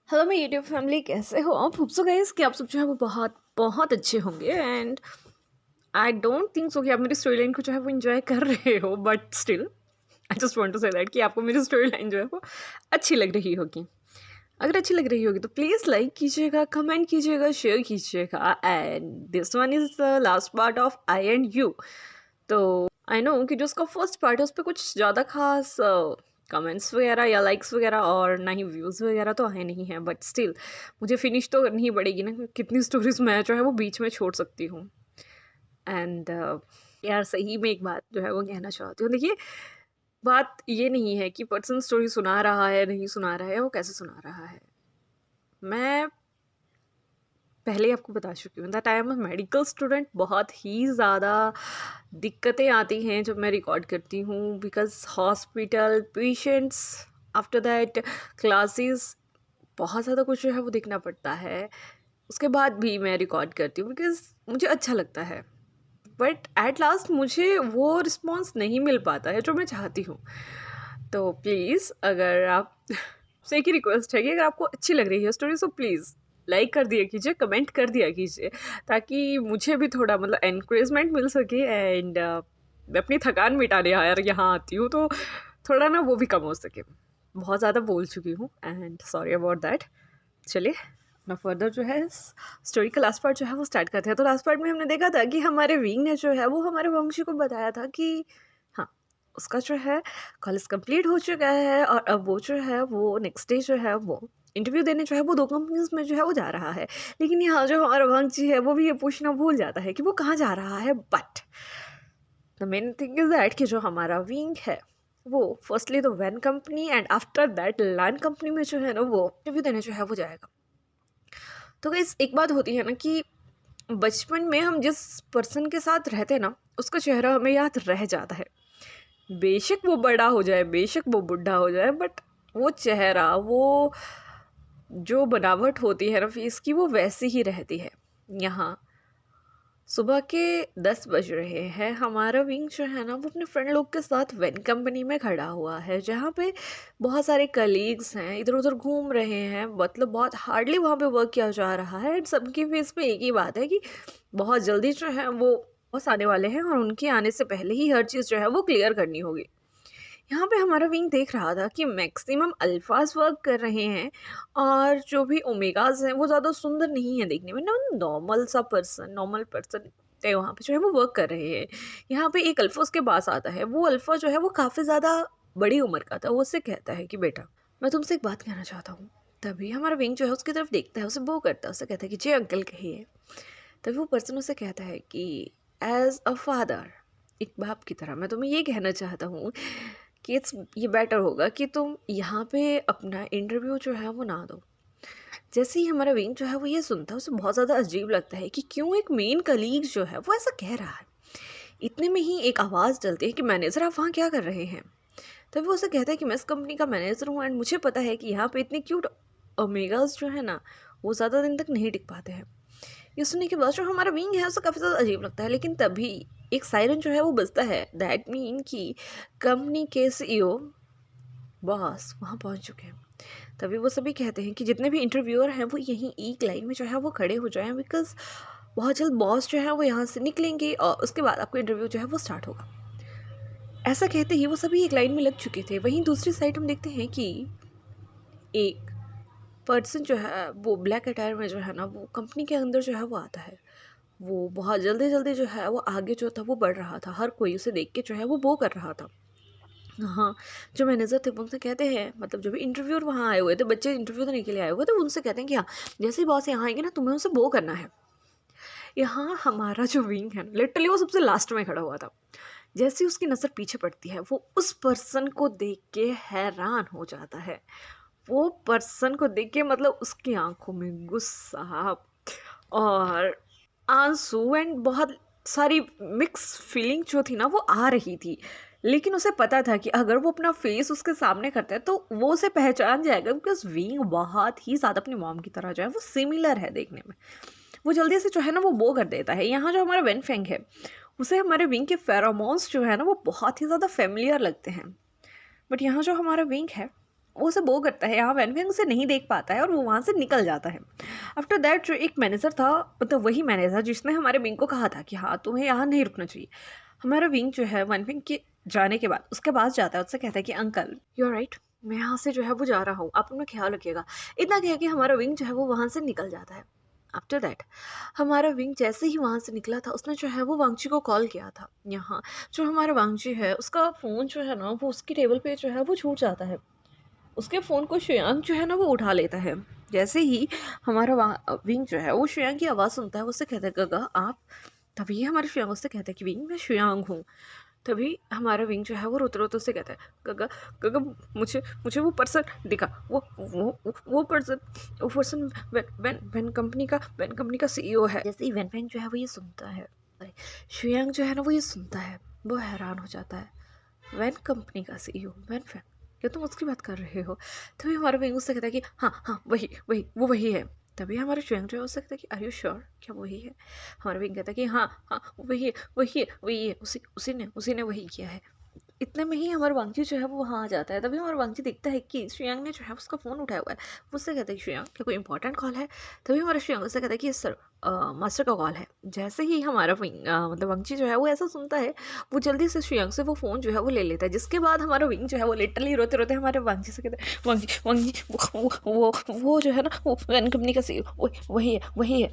Hello मेरी YouTube family, कैसे हो आप? होप सो गाइस कि आप सब जो है वो बहुत बहुत अच्छे होंगे। And I don't think so कि आप मेरी स्टोरी लाइन को जो है वो इन्जॉय कर रहे हो, but still I just want to say that कि आपको मेरी स्टोरी लाइन जो है वो अच्छी लग रही होगी। अगर अच्छी लग रही होगी तो प्लीज़ लाइक कीजिएगा, कमेंट कीजिएगा, शेयर कीजिएगा। And this one is the last part of I and you. तो आई नो कि जो उसका फर्स्ट पार्ट है उस पर कुछ ज़्यादा खास कमेंट्स वगैरह या लाइक्स वगैरह और ना ही व्यूज़ वगैरह तो आए नहीं हैं, बट स्टिल मुझे फिनिश तो करनी ही पड़ेगी ना। कितनी स्टोरीज मैं जो है वो बीच में छोड़ सकती हूँ। एंड यार सही में एक बात जो है वो कहना चाहती हूँ। देखिए, बात ये नहीं है कि पर्सन स्टोरी सुना रहा है नहीं सुना रहा है, वो कैसे सुना रहा है। मैं पहले ही आपको बता चुकी हूँ that I am a medical student. बहुत ही ज़्यादा दिक्कतें आती हैं जब मैं रिकॉर्ड करती हूँ, because hospital patients, after that classes, बहुत ज़्यादा कुछ जो है वो देखना पड़ता है। उसके बाद भी मैं रिकॉर्ड करती हूँ बिकॉज मुझे अच्छा लगता है, बट एट लास्ट मुझे वो रिस्पॉन्स नहीं मिल पाता है जो मैं चाहती हूँ। तो प्लीज़, अगर आप से एक ही रिक्वेस्ट है कि अगर आपको अच्छी लग रही है स्टोरी, सो प्लीज़ लाइक कर दिया कीजिए, कमेंट कर दिया कीजिए, ताकि मुझे भी थोड़ा मतलब एनकरेजमेंट मिल सके। एंड मैं अपनी थकान मिटाने यार यहाँ आती हूँ, तो थोड़ा ना वो भी कम हो सके। बहुत ज़्यादा बोल चुकी हूँ एंड सॉरी अबाउट दैट। चलिए ना फर्दर जो है स्टोरी का लास्ट पार्ट जो है वो स्टार्ट करते हैं। तो लास्ट पार्ट में हमने देखा था कि हमारे विंग ने जो है वो हमारे वंशी को बताया था कि हाँ, उसका जो है कॉलेज कंप्लीट हो चुका है और अब वो जो है वो नेक्स्ट डे जो है वो इंटरव्यू देने जो है वो 2 कंपनीज में जो है वो जा रहा है। लेकिन यहाँ जो हमारा वंशी है वो भी ये पूछना भूल जाता है कि वो कहाँ जा रहा है। But the main thing is that कि जो हमारा विंग है वो फर्स्टली तो van company and after that land company में जो है ना वो इंटरव्यू देने जो है वो जाएगा। तो गाइस, एक बात होती है ना कि बचपन में हम जिस पर्सन के साथ रहते हैं ना, उसका चेहरा हमें याद रह जाता है। बेशक वो बड़ा हो जाए, बेशक वो बुढ़ा हो जाए, बट वो चेहरा, वो जो बनावट होती है ना फेस की, वो वैसी ही रहती है। यहाँ सुबह के 10 बज रहे हैं। हमारा विंग जो है ना वो अपने फ्रेंड लोग के साथ वेन कंपनी में खड़ा हुआ है, जहाँ पे बहुत सारे कलीग्स हैं, इधर उधर घूम रहे हैं। मतलब बहुत हार्डली वहाँ पे वर्क किया जा रहा है। एंड सबके फेस पे एक ही बात है कि बहुत जल्दी जो है वो बॉस आने वाले हैं और उनके आने से पहले ही हर चीज़ जो है वो क्लियर करनी होगी। यहाँ पे हमारा विंग देख रहा था कि मैक्सिमम अल्फाज वर्क कर रहे हैं और जो भी ओमेगाज हैं वो ज़्यादा सुंदर नहीं है देखने में ना। नॉर्मल सा पर्सन, नॉर्मल पर्सन वहाँ पे जो है वो वर्क कर रहे हैं। यहाँ पे एक अल्फा उसके पास आता है। वो अल्फा जो है वो काफ़ी ज़्यादा बड़ी उम्र का था। वो उससे कहता है कि बेटा, मैं तुमसे एक बात कहना चाहता हूँ। तभी हमारा विंग जो है उसकी तरफ देखता है, उसे वो करता है, उसे कहता है कि जी अंकल कहिए। तभी वो पर्सन उसे कहता है कि एज अ फादर, एक बाप की तरह मैं तुम्हें ये कहना चाहता हूँ कि ये बेटर होगा कि तुम यहाँ पे अपना इंटरव्यू जो है वो ना दो। जैसे ही हमारा विंग जो है वो ये सुनता है, उसे बहुत ज़्यादा अजीब लगता है कि क्यों एक मेन कलीग जो है वो ऐसा कह रहा है। इतने में ही एक आवाज़ डलती है कि मैनेजर, आप वहाँ क्या कर रहे हैं? तभी वो उसे कहता है कि मैं इस कंपनी का मैनेजर हूँ एंड मुझे पता है कि यहाँ पे इतने क्यूट ओमेगास जो है ना वो ज़्यादा दिन तक नहीं टिक पाते हैं। ये सुनने के बाद जो हमारा विंग है उसे काफ़ी ज़्यादा अजीब लगता है। लेकिन तभी एक सायरन जो है वो बजता है। दैट मीन कि कंपनी के सीईओ बॉस वहाँ पहुँच चुके हैं। तभी वो सभी कहते हैं कि जितने भी इंटरव्यूअर हैं वो यहीं एक लाइन में जो है वो खड़े हो जाएं, बिकॉज बहुत जल्द बॉस जो है वो यहाँ से निकलेंगे और उसके बाद आपको इंटरव्यू जो है वो स्टार्ट होगा। ऐसा कहते ही वो सभी एक लाइन में लग चुके थे। वहीं दूसरी साइड हम देखते हैं कि एक पर्सन जो है वो ब्लैक अटायर में जो है ना वो कंपनी के अंदर जो है वो आता है। वो बहुत जल्दी जल्दी जो है वो आगे जो था वो बढ़ रहा था। हर कोई उसे देख के जो है वो कर रहा था। हाँ, जो मैनेजर थे वो उनसे कहते हैं, मतलब जो भी इंटरव्यूअर वहाँ आए हुए थे, बच्चे इंटरव्यू देने के लिए आए हुए थे, वो उनसे कहते हैं कि हाँ, जैसे ही बॉस यहाँ आएंगे ना तुम्हें उसे वो करना है। यहाँ हमारा जो विंग है लिटरली वो सबसे लास्ट में खड़ा हुआ था। जैसे ही उसकी नज़र पीछे पड़ती है वो उस पर्सन को देख के हैरान हो जाता है। वो पर्सन को देख के मतलब उसकी आंखों में गुस्सा और आंसू एंड बहुत सारी मिक्स फीलिंग जो थी ना वो आ रही थी। लेकिन उसे पता था कि अगर वो अपना फेस उसके सामने करता है तो वो उसे पहचान जाएगा, बिकॉज विंग बहुत ही ज़्यादा अपनी मॉम की तरह जो है वो सिमिलर है देखने में। वो जल्दी से जो है ना वो कर देता है। यहाँ जो हमारा वेनफेंग है उसे हमारे विंग के फेरोमोन्स जो है ना वो बहुत ही ज़्यादा फेमिलियर लगते हैं। बट यहाँ जो हमारा विंग है वो उसे बो करता है, यहाँ वैनफेंग उसे नहीं देख पाता है और वो वहाँ से निकल जाता है। आफ्टर दैट जो एक मैनेजर था, मतलब वही मैनेजर जिसने हमारे विंग को कहा था कि हाँ तुम्हें यहाँ नहीं रुकना चाहिए, हमारा विंग जो है वैनफेंग के जाने के बाद उसके पास जाता है, उससे कहता है कि अंकल यू आर राइट, मैं यहाँ से जो है वो जा रहा हूँ, आप अपना ख्याल रखिएगा। इतना कह के हमारा विंग जो है वो वहाँ से निकल जाता है। आफ्टर दैट हमारा विंग जैसे ही वहाँ से निकला था, उसने जो है वो वांगची को कॉल किया था। यहाँ जो हमारा वांगची है उसका फ़ोन जो है ना वो उसकी टेबल पे जो है वो छूट जाता है। उसके फ़ोन को शुयांग जो है ना वो उठा लेता है। जैसे ही हमारा विंग जो है वो शुयांग की आवाज़ सुनता है, वो उससे कहता है गगा आप। तभी हमारे शुयांग उससे कहता है कि विंग मैं शुयांग हूँ। तभी हमारा विंग जो है वो रोते-रोते उससे कहता है, "गगा, गगा मुझे मुझे वो पर्सन दिखा, वो पर्सन वैन कंपनी का सीईओ है।" जैसे ही वैन फैंग जो है वो ये सुनता है, अरे शुयांग जो है ना वो ये सुनता है, वो हैरान हो जाता है। वैन कंपनी का सीईओ वैन फैंग, क्या तुम उसकी बात कर रहे हो? तभी हमारा विंग उससे कहता है कि हाँ, वही है। तभी हमारा शुयांग जो है उससे कहता है कि आर यू श्योर, क्या वही है? हमारा विंग कहता है कि हाँ, वही है, उसी ने वही किया है। इतने में ही हमारा वांगजी जो है वो वहाँ आ जाता है। तभी हमारा वांगजी देखता है कि श्रेयांग ने जो है उसका फ़ोन उठाया हुआ है। वो उससे कहता है कि श्रेयांग क्या कोई इंपॉर्टेंट कॉल है? तभी हमारा श्रेयांग उससे कहता है कि सर मास्टर का कॉल है। जैसे ही हमारा मतलब वांगजी जो है वो ऐसा सुनता है, वो जल्दी से श्रेयांग से वो फ़ोन जो है वो ले लेता है। जिसके बाद हमारा विंग जो है वो लिटरली रोते रोते हमारे वांगजी से कहता है, वांगजी वो जो है ना वो वैन कंपनी का सीईओ वही है।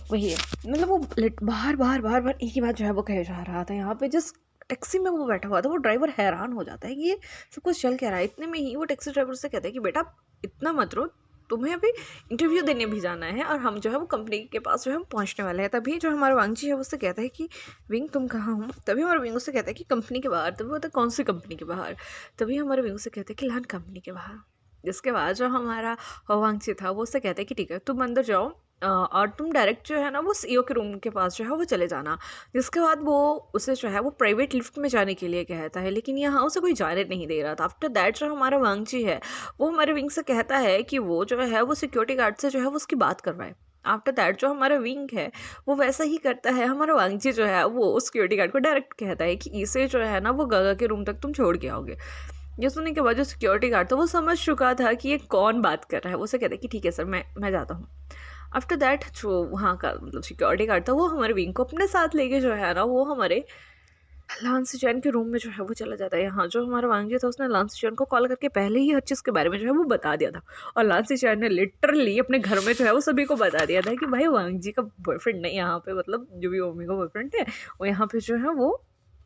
मतलब वो बार एक ही बात जो है वो कहे जा रहा था। यहाँ पे जिस टैक्सी में वो बैठा हुआ था, वो ड्राइवर हैरान हो जाता है कि ये सब कुछ चल क्या रहा है। इतने में ही वो टैक्सी ड्राइवर से कहता है कि बेटा इतना मत रो, तुम्हें अभी इंटरव्यू देने भी जाना है और हम जो है वो कंपनी के पास जो है हम पहुंचने वाले हैं। तभी जो हमारा वांगजी है उससे कहता है कि विंग तुम कहाँ हो? तभी हमारा विंग उससे कहता है कि कंपनी के बाहर। तभी बोलता है कौन सी कंपनी के बाहर? तभी हमारे विंग से कहते हैं कि लान कंपनी के बाहर। जिसके बाद जो हमारा वांगजी था वो उससे कहता है कि ठीक है तुम अंदर जाओ और तुम डायरेक्ट जो है ना वो सीईओ के रूम के पास जो है वो चले जाना। जिसके बाद वो उसे जो है वो प्राइवेट लिफ्ट में जाने के लिए कहता है, लेकिन यहाँ उसे कोई जाने नहीं दे रहा था। आफ्टर दैट जो हमारा वांगजी है वो हमारे विंग से कहता है कि वो जो है वो सिक्योरिटी गार्ड से जो है वो उसकी बात करवाए। आफ्टर दैट जो हमारा विंग है वो वैसा ही करता है। हमारा वांगजी जो है वो सिक्योरिटी गार्ड को डायरेक्ट कहता है कि इसे जो है ना वो गगा के रूम तक तुम छोड़ के आओगे। ये सुनने के बाद जो सिक्योरिटी गार्ड था वो समझ चुका था कि ये कौन बात कर रहा है। वो उसे कहता है कि ठीक है सर, मैं जाता हूँ। आफ्टर दैट जो वहाँ का मतलब सिक्योरिटी गार्ड था वो हमारे विंग को अपने साथ लेके जो है ना वो हमारे लान सिचैन के रूम में जो है वो चला जाता है। यहाँ जो हमारा वांगजी था उसने लान सिचैन को कॉल करके पहले ही हर चीज़ के बारे में जो है वो बता दिया था। और लान सिचैन ने लिटरली अपने घर में जो है वो सभी को बता दिया था कि भाई वांगजी का बॉयफ्रेंड नहीं यहाँ पे, मतलब जो भी ओमी का बॉयफ्रेंड है वो यहाँ पे जो है वो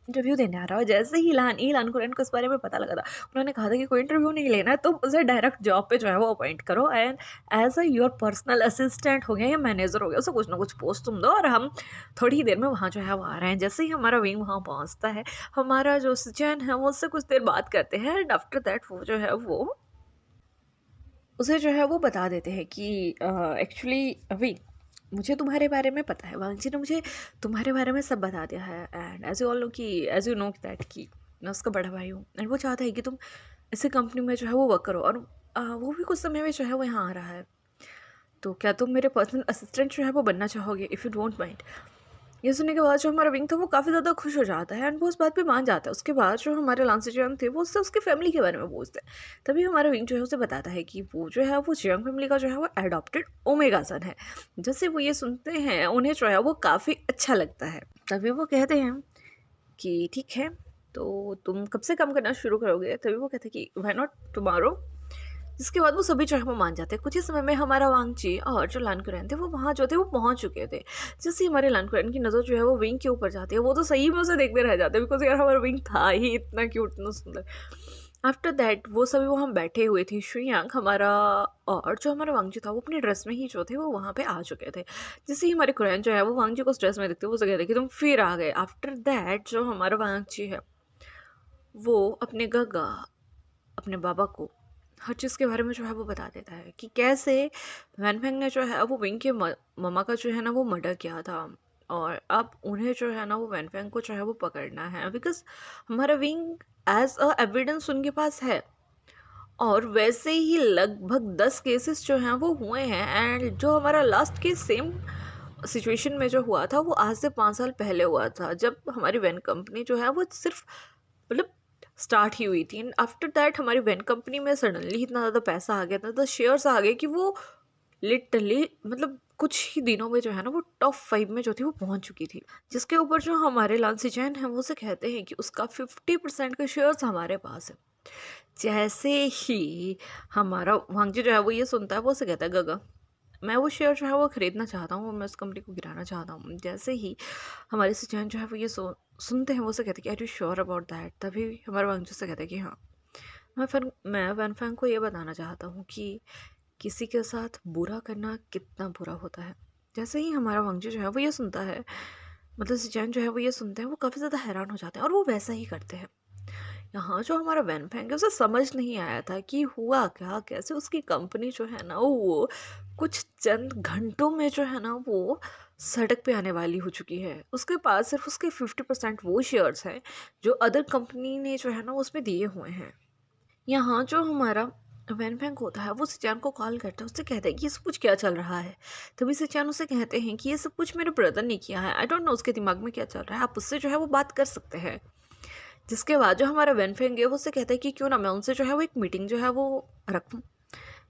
इंटरव्यू देने आ रहा है। जैसे ही ईलान कुरैन को इस बारे में पता लगा था, उन्होंने कहा था कि कोई इंटरव्यू नहीं लेना है, तुम उसे डायरेक्ट जॉब पे जो है वो अपॉइंट करो and as a your personal assistant हो गया या मैनेजर हो गया, उसे कुछ ना कुछ पोस्ट तुम दो और हम थोड़ी ही देर में वहाँ जो है वो आ रहे हैं। जैसे ही हमारा विंग वहाँ पहुँचता है, हमारा जो सचैन है वो उससे कुछ देर बात करते हैं एंड आफ्टर दैट वो जो है वो उसे जो है वो बता देते हैं कि एक्चुअली अभी मुझे तुम्हारे बारे में पता है, वांगजी ने मुझे तुम्हारे बारे में सब बता दिया है and as you all know कि एज यू नो दैट कि मैं उसका बड़ा भाई हूँ एंड वो चाहता है कि तुम इसी कंपनी में जो है वो वर्क करो और वो भी कुछ समय में जो है वो यहाँ आ रहा है। तो क्या तुम मेरे पर्सनल असिस्टेंट जो है वो बनना चाहोगे इफ़ यू डोंट माइंड? ये सुनने के बाद जो हमारा विंग था वो काफ़ी ज़्यादा खुश हो जाता है एंड वो उस बात पे मान जाता है। उसके बाद जो हमारे लांसी जियांग थे वो उससे उसकी फैमिली के बारे में पूछते हैं। तभी हमारा विंग जो है उसे बताता है कि वो जो है वो जियांग फैमिली का जो है वो एडॉप्टेड ओमेगा सन है। जैसे वो ये सुनते हैं उन्हें जो है वो काफ़ी अच्छा लगता है। तभी वो कहते हैं कि ठीक है तो तुम कब से काम करना शुरू करोगे? तभी वो कहते हैं कि व्हाई नॉट टुमारो। जिसके बाद वो सभी जो है वो मान जाते हैं। कुछ ही समय में हमारा वांगजी और जो लान कुरैन थे वो वहाँ जो थे वो पहुँच चुके थे। जैसे ही हमारे लान कुरैन की नज़र जो है वो विंग के ऊपर जाती है, वो तो सही में उसे देखते रह जाते हैं बिकॉज यार हमारा विंग था ही इतना क्यूट, इतना सुंदर। आफ्टर दैट वो सभी वहाँ बैठे हुए थे। श्रेयांग हमारा और जो हमारा वांगजी था वो अपने ड्रेस में ही जो थे वो वहाँ पे आ चुके थे। जैसे ही हमारे कुरैन जो है वो वांगजी को उस ड्रेस में देखते वो उसे कहते कि तुम फिर आ गए। आफ्टर दैट जो हमारा वांगजी है वो अपने गगा अपने बाबा को हर चीज़ के बारे में जो है वो बता देता है कि कैसे वैनफेंग ने जो है वो विंग के ममा का जो है ना वो मर्डर किया था और अब उन्हें जो है ना वो वैनफेंग को जो है वो पकड़ना है बिकॉज हमारा विंग एज अ एविडेंस उनके पास है। और वैसे ही लगभग 10 केसेस जो हैं वो हुए हैं एंड जो हमारा लास्ट केस सेम सिचुएशन में जो हुआ था वो आज से 5 साल पहले हुआ था, जब हमारी वैन कंपनी जो है वो सिर्फ मतलब स्टार्ट ही हुई थी। एंड आफ्टर दैट हमारी वैन कंपनी में सडनली इतना ज़्यादा पैसा आ गया था, तो शेयर्स आ गए कि वो लिटरली मतलब कुछ ही दिनों में जो है ना वो टॉप 5 में जो थी वो पहुंच चुकी थी। जिसके ऊपर जो हमारे लांसी जैन हैं वो से कहते हैं कि उसका 50% के शेयर्स हमारे पास है। जैसे ही हमारा वांगजी जो है वो ये सुनता है, वो से कहता है गगा मैं वो शेयर जो है वो ख़रीदना चाहता हूँ, मैं उस कंपनी को गिराना चाहता हूँ। जैसे ही हमारे सिचुएशन जो है वो ये सुनते हैं, वो से कहते हैं कि are you sure about that. तभी हमारे वांगजी से कहते हैं कि हाँ, मैं वैनफैंग को ये बताना चाहता हूँ कि किसी के साथ बुरा करना कितना बुरा होता है। जैसे ही हमारा वांगजी जो है वो ये सुनता है, मतलब सिचुएशन जो है वो ये सुनते हैं, वो काफ़ी ज़्यादा हैरान हो जाते हैं और वो वैसा ही करते हैं। यहाँ जो हमारा वैनफैंग है उसे समझ नहीं आया था कि हुआ क्या, कैसे उसकी कंपनी जो है ना वो कुछ चंद घंटों में जो है ना वो सड़क पे आने वाली हो चुकी है। उसके पास सिर्फ उसके 50% वो शेयर्स हैं जो अदर कंपनी ने जो है ना उसमें दिए हुए हैं। यहाँ जो हमारा वैनफैंग होता है वो सिचान को कॉल करता है, उससे कहता है कि ये सब कुछ क्या चल रहा है। तभी सिचान उसे कहते हैं कि ये सब कुछ मेरे ब्रदर ने किया है, आई डोंट नो उसके दिमाग में क्या चल रहा है, आप उससे जो है वो बात कर सकते हैं। जिसके बाद जो हमारा वैनफेंग है वो उससे कहता है कि क्यों ना मैं उनसे जो है वो एक मीटिंग जो है वो रखूँ।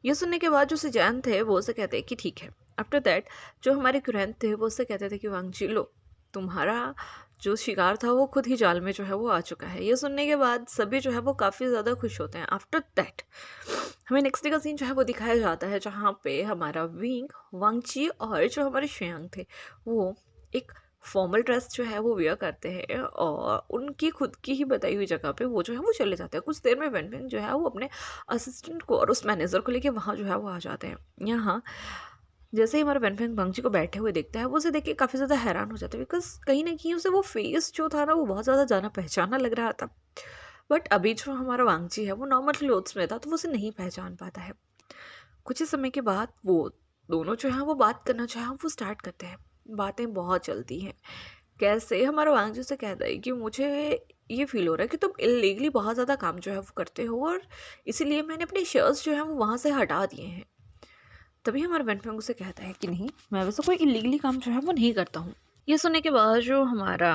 ये सुनने के बाद जो सिजान थे वो उससे कहते हैं कि ठीक है। आफ्टर दैट जो हमारे कुरैन थे वो उससे कहते थे कि वांगजी लो, तुम्हारा जो शिकार था वो खुद ही जाल में जो है वो आ चुका है। ये सुनने के बाद सभी जो है वो काफ़ी ज़्यादा खुश होते हैं। आफ्टर दैट हमें नेक्स्ट डे का सीन जो है वो दिखाया जाता है, जहाँ पे हमारा विंग, वांगची और जो हमारे श्रेयांग थे वो एक फॉर्मल ड्रेस जो है वो वेयर करते हैं और उनकी खुद की ही बताई हुई जगह पे वो जो है वो चले जाते हैं। कुछ देर में वेनविंग जो है वो अपने असिस्टेंट को और उस मैनेजर को लेके वहाँ जो है वो आ जाते हैं। यहाँ जैसे ही हमारा वेनफेंग बंगची को बैठे हुए देखता है, वो उसे देख के काफ़ी ज़्यादा हैरान हो जाता है, बिकॉज कहीं ना कहीं उसे वो फेस जो था ना वो बहुत ज़्यादा जाना पहचाना लग रहा था। बट अभी जो हमारा वांगची है वो नॉर्मल क्लोथ्स में था, तो वो उसे नहीं पहचान पाता है। कुछ ही समय के बाद वो दोनों जो है वो बात करना चाहे वो स्टार्ट करते हैं। बातें बहुत चलती हैं। कैसे हमारा वांगजी से कहता है कि मुझे ये फील हो रहा है कि तुम इलीगली बहुत ज़्यादा काम जो है वो करते हो और इसीलिए मैंने अपने शेयर्स जो हैं वो वहाँ से हटा दिए हैं। तभी हमारा वेनफेंग उसे कहता है कि नहीं, मैं वैसे कोई इलीगली काम जो है वो नहीं करता हूँ। ये सुनने के बाद जो हमारा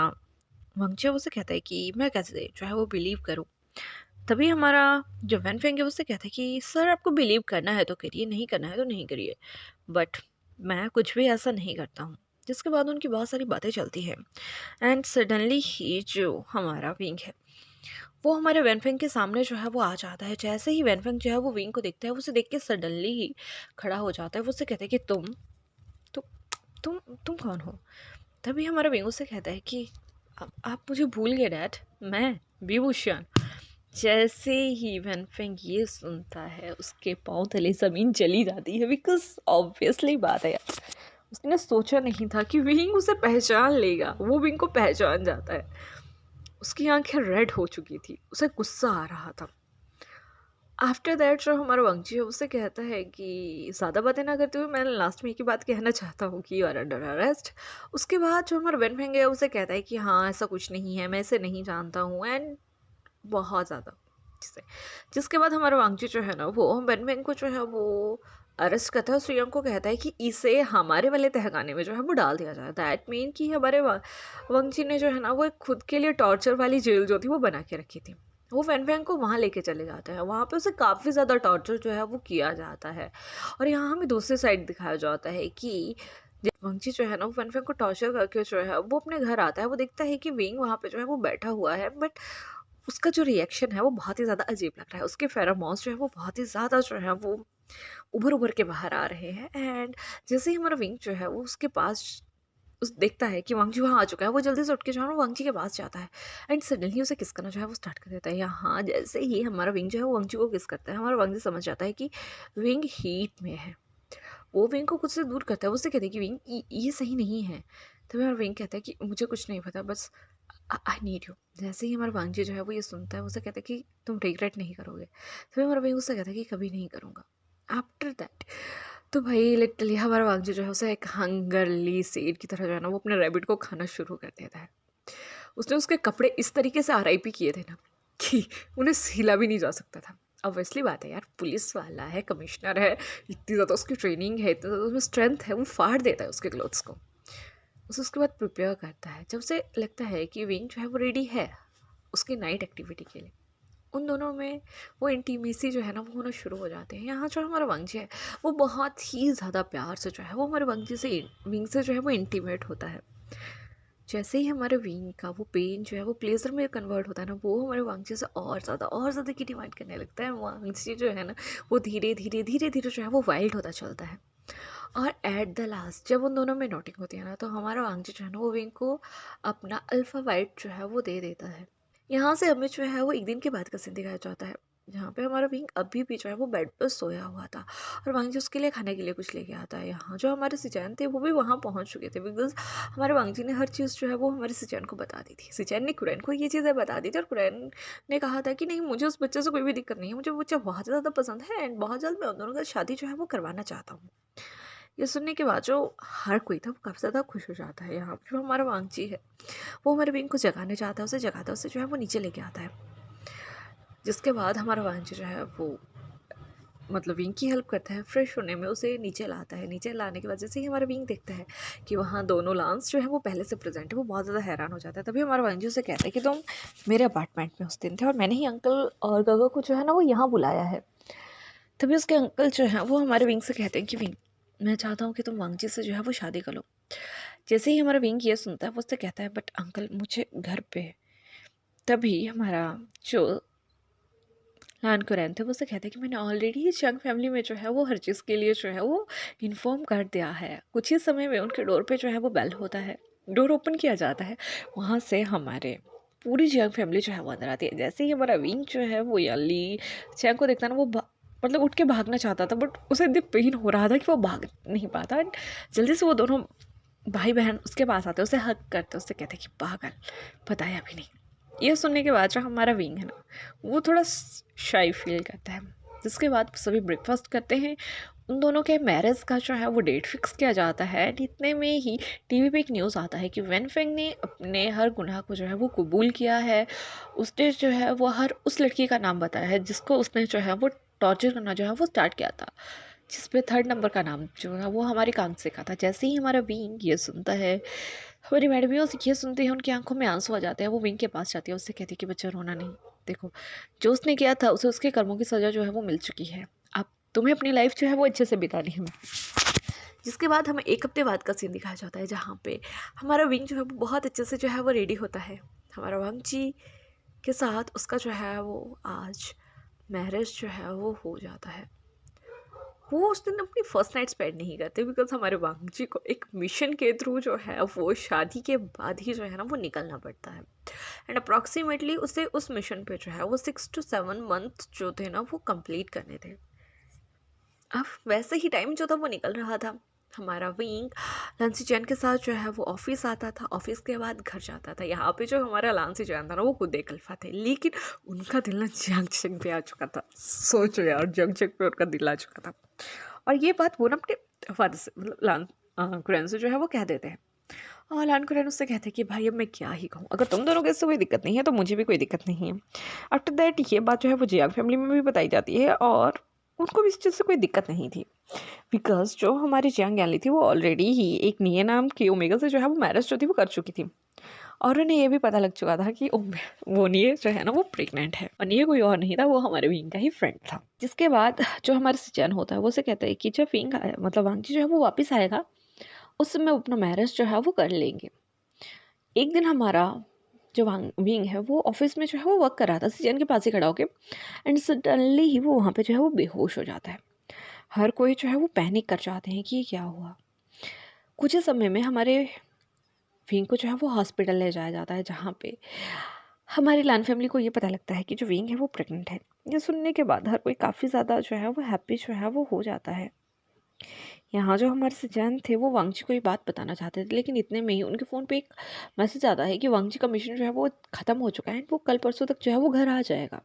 वांगजी है उसे कहता है कि मैं कैसे जो है वो बिलीव करूँ। तभी हमारा जो वेनफेंग है उससे कहता है कि सर आपको बिलीव करना है तो करिए, नहीं करना है तो नहीं करिए, बट मैं कुछ भी ऐसा नहीं करता हूँ। जिसके बाद उनकी बहुत सारी बातें चलती हैं एंड सडनली ही जो हमारा विंग है वो हमारे वेनफेंग के सामने जो है वो आ जाता है। जैसे ही वेनफेंग जो है वो विंग को देखता है, वो उसे देख के सडनली ही खड़ा हो जाता है। वो उससे कहता है कि तुम तुम तुम कौन हो। तभी हमारा विंग उससे कहता है कि आप मुझे भूल गए डैड, मैं विभूषण। जैसे ही वेनफेंग ये सुनता है उसके पाँव तले ज़मीन चली जाती है, बिकॉज ऑब्वियसली बात है यार, उसने सोचा नहीं था कि विंग उसे पहचान लेगा। वो विंग को पहचान जाता है। उसकी आंखें रेड हो चुकी थी, उसे गुस्सा आ रहा था। आफ्टर दैट जो हमारा वंगजी है उससे कहता है कि ज़्यादा बातें ना करते हुए मैं लास्ट में एक ही बात कहना चाहता हूँ कि यू आर अंडर अरेस्ट। उसके बाद जो हमारा वेनफेंग है उसे कहता है कि हाँ ऐसा कुछ नहीं है, मैं इसे नहीं जानता हूँ एंड बहुत ज़्यादा जिससे जिसके बाद हमारा वांगजी जो है ना वो वेनफेंग को जो है वो अरेस्ट करता है और श्रीयंग को कहता है कि इसे हमारे वाले तहखाने में जो है वो डाल दिया जाए। दैट मीन कि हमारे वांगजी ने जो है ना वो एक खुद के लिए टॉर्चर वाली जेल जो थी वो बना के रखी थी। वो वेनफेंग को वहाँ लेके चले जाते हैं, वहाँ पे उसे काफ़ी ज़्यादा टॉर्चर जो है वो किया जाता है। और यहाँ हमें दूसरी साइड दिखाया जाता है कि वंगची जो है ना वो वेनफेंग को टॉर्चर करके जो है वो अपने घर आता है। वो देखता है कि विंग वहाँ पे जो है वो बैठा हुआ है, बट उसका जो रिएक्शन है वो बहुत ही ज़्यादा अजीब लग रहा है। उसके फेरोमोन्स जो है वो बहुत ही ज़्यादा जो है वो उभर के बाहर आ रहे हैं। एंड जैसे ही हमारा विंग जो है वो उसके पास उस देखता है कि वांगजी वहाँ आ चुका है, वो जल्दी से उठ के जो है ना वांगजी के पास जाता है एंड सडनली उसे किस करना जो है वो स्टार्ट कर देता है। यहाँ जैसे ही हमारा विंग जो है वो वांगजी को किस करता है, हमारा वांगजी समझ जाता है कि विंग हीट में है। वो विंग को खुद से दूर करता है, वो उससे कहता है कि विंग ये सही नहीं है। तो हमारा विंग कहता है कि मुझे कुछ नहीं पता, बस आई नीड यू। जैसे ही हमारा वांगजी जो है वो ये सुनता है, उसे कहता है कि तुम रिग्रेट नहीं करोगे। तो हमारा विंग उससे कहता है कि कभी नहीं करूँगा। आफ्टर दैट तो भाई लिटरली हमारा वांगजी जो है उसे एक हंगरली शेर की तरह जो है ना वो अपने रैबिट को खाना शुरू कर देता है। उसने उसके कपड़े इस तरीके से आरआईपी किए थे ना कि उन्हें सिला भी नहीं जा सकता था। ऑब्वियसली बात है यार, पुलिस वाला है, कमिश्नर है, इतनी ज़्यादा उसकी ट्रेनिंग है, इतना ज़्यादा उसमें स्ट्रेंथ है, वो फाड़ देता है उसके क्लोथ्स को। उसे उसके बाद प्रिपेयर करता है। जब उसे लगता है कि विंग जो है वो रेडी है उसकी नाइट एक्टिविटी के लिए, उन दोनों में वो इंटीमेसी जो है ना वो होना शुरू हो जाते हैं। यहाँ जो हमारा वांगजी है वो बहुत ही ज़्यादा प्यार से जो है वो हमारे वांगजी से विंग से जो है वो इंटीमेट होता है। जैसे ही हमारे विंग का वो पेन जो है वो प्लेजर में कन्वर्ट होता है ना, वो हमारे वांगजी से और ज़्यादा की डिमांड करने लगता है। वांगजी जो है ना वो धीरे धीरे धीरे धीरे जो है वो वाइल्ड होता चलता है। और एट द लास्ट जब उन दोनों में नोटिंग होती है ना, तो हमारा वांगजी जो है ना वो विंग को अपना अल्फ़ा वाइट जो है वो दे देता है। यहाँ से हमें जो है वो एक दिन के बाद का सीन दिखाया जाता है, जहाँ पे हमारा विंग अभी भी जो है वो बेड पर सोया हुआ था और वांगजी उसके लिए खाने के लिए कुछ लेके आता है। यहाँ जो हमारे सिचैन थे वो भी वहाँ पहुँच चुके थे, बिकॉज हमारे वांगजी ने हर चीज़ जो है वो हमारे सिचैन को बता दी थी। सिचैन ने कुरैन को ये चीज़ें बता दी थी और कुरैन ने कहा था कि नहीं, मुझे उस बच्चे से कोई भी दिक्कत नहीं है, मुझे वो बच्चा बहुत ज़्यादा पसंद है एंड बहुत जल्द मैं उन दोनों का शादी जो है वो करवाना चाहता हूँ। ये सुनने के बाद जो हर कोई था वो काफ़ी ज़्यादा खुश हो जाता है। यहाँ पर जो हमारा वांगजी है वो हमारे विंग को जगाने चाहता है, उसे जगाता है, उसे जो है वो नीचे लेके आता है। जिसके बाद हमारा वांगजी जो है वो मतलब विंग की हेल्प करता है फ्रेश होने में, उसे नीचे लाता है। नीचे लाने के बाद जैसे ही हमारा विंग देखता है कि वहाँ दोनों लांस जो है वो पहले से प्रेजेंट है, वो बहुत ज़्यादा हैरान हो जाता है। तभी हमारा वांगजी उसे कहता है कि तुम मेरे अपार्टमेंट में उस दिन थे और मैंने ही अंकल और गगा को जो है ना वो यहाँ बुलाया है। तभी उसके अंकल जो है वो हमारे विंग से कहते हैं कि विंग, मैं चाहता हूँ कि तुम वांगजी से जो है वो शादी कर लो। जैसे ही हमारा विंग ये सुनता है वो उससे कहता है बट अंकल मुझे घर पे। तभी हमारा जो लान कुरैन थे वो उससे कहते हैं कि मैंने ऑलरेडी चंग फैमिली में जो है वो हर चीज़ के लिए जो है वो इन्फॉर्म कर दिया है। कुछ ही समय में उनके डोर पे जो है वो बेल होता है, डोर ओपन किया जाता है, वहाँ से हमारे पूरी चंग फैमिली जो है वो अंदर आती है। जैसे ही हमारा विंग जो है वो यली चंग को देखता है ना, वो मतलब उठ के भागना चाहता था, बट उसे इतनी पेन हो रहा था कि वो भाग नहीं पाता। एंड जल्दी से वो दोनों भाई बहन उसके पास आते, उसे हक करते, उससे कहते कि पागल, बताया भी नहीं। ये सुनने के बाद जो हमारा विंग है ना वो थोड़ा शाई फील करता है। जिसके बाद सभी ब्रेकफास्ट करते हैं। उन दोनों के मैरिज का जो है वो डेट फिक्स किया जाता है। इतने में ही टीवी पे एक न्यूज़ आता है कि वेनफेंग ने अपने हर गुनाह को जो है वो कबूल किया है। उसने जो है वो हर उस लड़की का नाम बताया है जिसको उसने जो है वो टॉर्चर करना जो है वो स्टार्ट किया था, जिस पे 3rd नंबर का नाम जो है वो हमारी कांसे का था। जैसे ही हमारा विंग ये सुनता है, हमारी मैडमियों ये सुनते हैं, उनकी आंखों में आंसू आ जाते हैं। वो विंग के पास जाती है, उससे कहती है कि बच्चा रोना नहीं, देखो जो उसने किया था उसे उसके कर्मों की सज़ा जो है वो मिल चुकी है, अब तुम्हें अपनी लाइफ जो है वो अच्छे से बितानी है। जिसके बाद हमें 1 हफ्ते बाद का सीन दिखाया जाता है, जहाँ पे हमारा विंग जो है वो बहुत अच्छे से जो है वो रेडी होता है। हमारा वांगजी के साथ उसका जो है वो आज मैरिज जो है वो हो जाता है। वो उस दिन अपनी फर्स्ट नाइट स्पेंड नहीं करते, बिकॉज हमारे वांगजी को एक मिशन के थ्रू जो है वो शादी के बाद ही जो है ना वो निकलना पड़ता है। एंड अप्रॉक्सीमेटली उसे उस मिशन पे जो है वो 6 to 7 मंथ जो थे ना वो कंप्लीट करने थे। अब वैसे ही टाइम जो था वो निकल रहा था। हमारा विंग लांसी चैन के साथ जो है वो ऑफिस आता था, ऑफिस के बाद घर जाता था। यहाँ पे जो हमारा लांसी चैन था ना वो खुद एक अल्फा थे, लेकिन उनका दिल ना जंग जंग पे आ चुका था। सोचो यार, जंग जंग पे उनका दिल आ चुका था। और ये बात वो ना अपने फादर से मतलब लान कुरैन से जो है वो कह देते हैं। और लान कुरैन उससे कहते हैं कि भाई अब मैं क्या ही कहूँ, अगर तुम दोनों को इससे कोई दिक्कत नहीं है तो मुझे भी कोई दिक्कत नहीं है। आफ्टर दैट ये बात जो है वो जियांग फैमिली में भी बताई जाती है और उनको भी इस चीज़ से कोई दिक्कत नहीं थी, बिकॉज जो हमारी जियांग गैली थी वो ऑलरेडी ही एक निये नाम की ओमेगा से जो है वो मैरिज जो थी वो कर चुकी थी। और उन्हें ये भी पता लग चुका था कि वो निये जो है ना वो प्रेग्नेंट है, और निये कोई और नहीं था, वो हमारे विंग का ही फ्रेंड था। जिसके बाद जो हमारे सिचैन होता है वो उसे कहता है कि जब विंग आया मतलब वांगजी जो है वो वापस आएगा उस समय अपना मैरिज जो है वो कर लेंगे। एक दिन हमारा जो विंग है वो ऑफिस में जो है वो वर्क कर रहा था सिचैन के पास ही खड़ा होकर, एंड सडनली ही वो वहाँ पे जो है वो बेहोश हो जाता है। हर कोई जो है वो पैनिक कर जाते हैं कि ये क्या हुआ। कुछ ही समय में हमारे विंग को जो है वो हॉस्पिटल ले जाया जाता है, जहाँ पे हमारी लान फैमिली को ये पता लगता है कि जो विंग है वो प्रेग्नेंट है। ये सुनने के बाद हर कोई काफ़ी ज़्यादा जो है वो हैप्पी जो है वो हो जाता है। यहाँ जो हमारे सजैन थे वो वांगजी को ये बात बताना चाहते थे, लेकिन इतने में ही उनके फ़ोन पे एक मैसेज आता है कि वांगजी का मिशन जो है वो ख़त्म हो चुका है, वो कल परसों तक जो है वो घर आ जाएगा।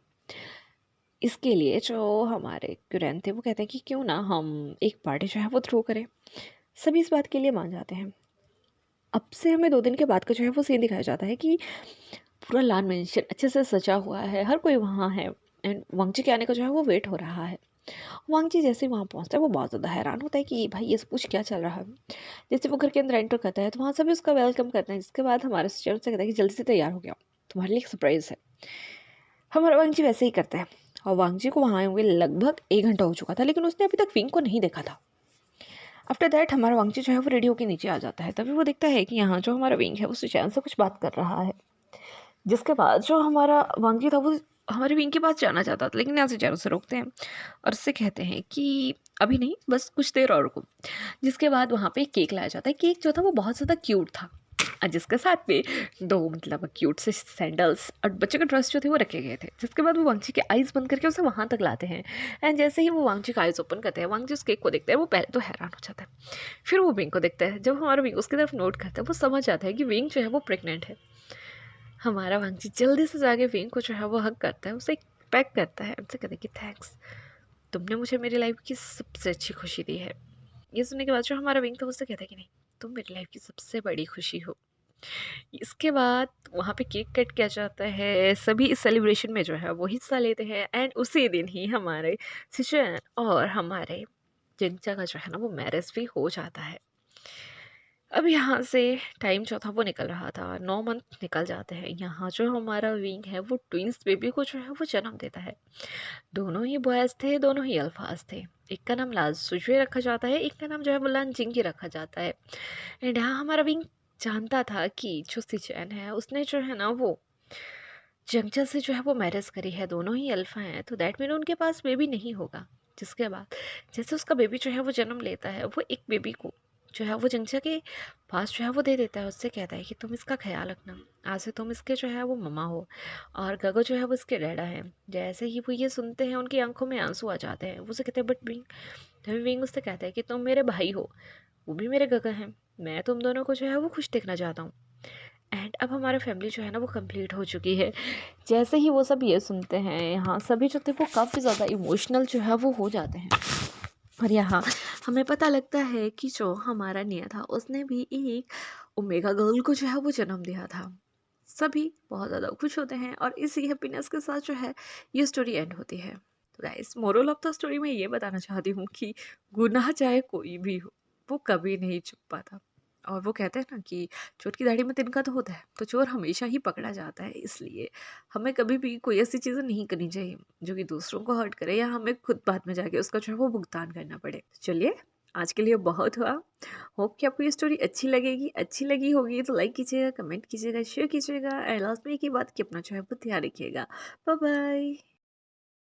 इसके लिए जो हमारे कुरैन थे वो कहते हैं कि क्यों ना हम एक पार्टी जो है वो थ्रो करें। सभी इस बात के लिए मान जाते हैं। अब से हमें 2 दिन के बाद का जो है वो सीन दिखाया जाता है कि पूरा लान मेंशन अच्छे से सजा हुआ है, हर कोई वहाँ है एंड वांगजी के आने का जो है वो वेट हो रहा है। वांगजी जैसे ही वहाँ पहुँचता है वो बहुत ज़्यादा हैरान होता है कि भाई ये सब कुछ क्या चल रहा है। जैसे वो घर के अंदर एंटर करता है तो वहाँ सभी उसका वेलकम करते हैं। जिसके बाद हमारे सिस्टर से कहता है कि जल्दी से तैयार हो गया, तुम्हारे लिए एक सरप्राइज़ है। हमारा वांगजी वैसे ही करता है और वांगजी को वहाँ आए हुए लगभग 1 घंटा हो चुका था, लेकिन उसने अभी तक विंग को नहीं देखा था। आफ्टर दैट हमारा वांगजी जो है वो रेडियो के नीचे आ जाता है। तभी वो देखता है कि यहाँ जो हमारा विंग है वो सुचैन से कुछ बात कर रहा है। जिसके बाद जो हमारा वांगी था वो हमारे विंग के पास जाना चाहता था, लेकिन यहाँ से उसे रोकते हैं और उससे कहते हैं कि अभी नहीं, बस कुछ देर और रुको। जिसके बाद वहाँ पे एक केक लाया जाता है। केक जो था वो बहुत ज़्यादा क्यूट था और जिसके साथ में दो मतलब क्यूट से सैंडल्स और बच्चे का ड्रेस जो थे वो रखे गए थे। जिसके बाद वो वांगची के आइज़ बंद करके उसे वहाँ तक लाते हैं एंड जैसे ही वो वांगची का आइज़ ओपन करते हैं, वांगची उस केक को देखते हैं। वो पहले तो हैरान हो जाता है, फिर वो विंग को देखता है। जब हमारा विंग उसकी तरफ नोट करता है, वो समझ जाता है कि विंग जो है वो प्रेग्नेंट है। हमारा वांगजी जल्दी से जाके विंग को जो है वो हग करता है, उसे पैक करता है, उनसे कहता है कि थैंक्स, तुमने मुझे मेरी लाइफ की सबसे अच्छी खुशी दी है। ये सुनने के बाद जो हमारा विंग था उससे कहता है कि नहीं, तुम मेरी लाइफ की सबसे बड़ी खुशी हो। इसके बाद वहाँ पे केक कट किया जाता है, सभी इस सेलिब्रेशन में जो है वो हिस्सा लेते हैं एंड उसी दिन ही हमारे सिचुएन और हमारे जिंचा का जो है ना वो मैरिज भी हो जाता है। अब यहाँ से टाइम जो था वो निकल रहा था, 9 मंथ निकल जाते हैं। यहाँ जो हमारा विंग है वो ट्विंस बेबी को जो है वो जन्म देता है। दोनों ही बॉयज़ थे, दोनों ही अल्फाज थे। एक का नाम लाल सुजवे रखा जाता है, एक का नाम जो है वो लान जिंगी रखा जाता है। एंड यहाँ हमारा विंग जानता था कि जो सिचैन है उसने जो है ना वो जंगचा से जो है वो मैरिज करी है, दोनों ही अल्फा हैं, तो दैट मीन उनके पास बेबी नहीं होगा। जिसके बाद जैसे उसका बेबी जो है वो जन्म लेता है, वो एक बेबी को जो है वो जंगचा के पास जो है वो दे देता है। उससे कहता है कि तुम इसका ख्याल रखना, आज से तुम इसके जो है वो मम्मा हो और गगो जो है वो इसके डैडा है। जैसे ही वो ये सुनते हैं उनकी आंखों में आंसू आ जाते हैं। वो उसे कहते हैं बट विंग, तभी विंग उससे कहता है कि तुम मेरे भाई हो, वो भी मेरे गगा हैं, मैं तुम दोनों को जो है वो खुश देखना चाहता हूँ। एंड अब हमारा फैमिली जो है ना वो कंप्लीट हो चुकी है। जैसे ही वो सब ये सुनते हैं, यहाँ सभी जो थे वो काफ़ी ज़्यादा इमोशनल जो है वो हो जाते हैं। और यहाँ हमें पता लगता है कि जो हमारा निया था उसने भी एक ओमेगा गर्ल को जो है वो जन्म दिया था। सभी बहुत ज़्यादा खुश होते हैं और इसी हैप्पीनेस के साथ जो है ये स्टोरी एंड होती है। तो guys, moral of the story में ये बताना चाहती हूँ कि गुनाह चाहे कोई भी हो वो कभी नहीं छुप पाता। और वो कहते हैं ना कि चोर की दाढ़ी में तिनका तो होता है, तो चोर हमेशा ही पकड़ा जाता है। इसलिए हमें कभी भी कोई ऐसी चीज़ें नहीं करनी चाहिए जो कि दूसरों को हर्ट करे या हमें खुद बाद में जाके उसका जो है वो भुगतान करना पड़े। चलिए, आज के लिए बहुत हुआ। होप कि आपको ये स्टोरी अच्छी लगेगी। अच्छी लगी होगी तो लाइक कीजिएगा, कमेंट कीजिएगा, शेयर कीजिएगा एंड लास्ट में एक ही बात कि अपना जो है वो ध्यान रखिएगा। Bye bye.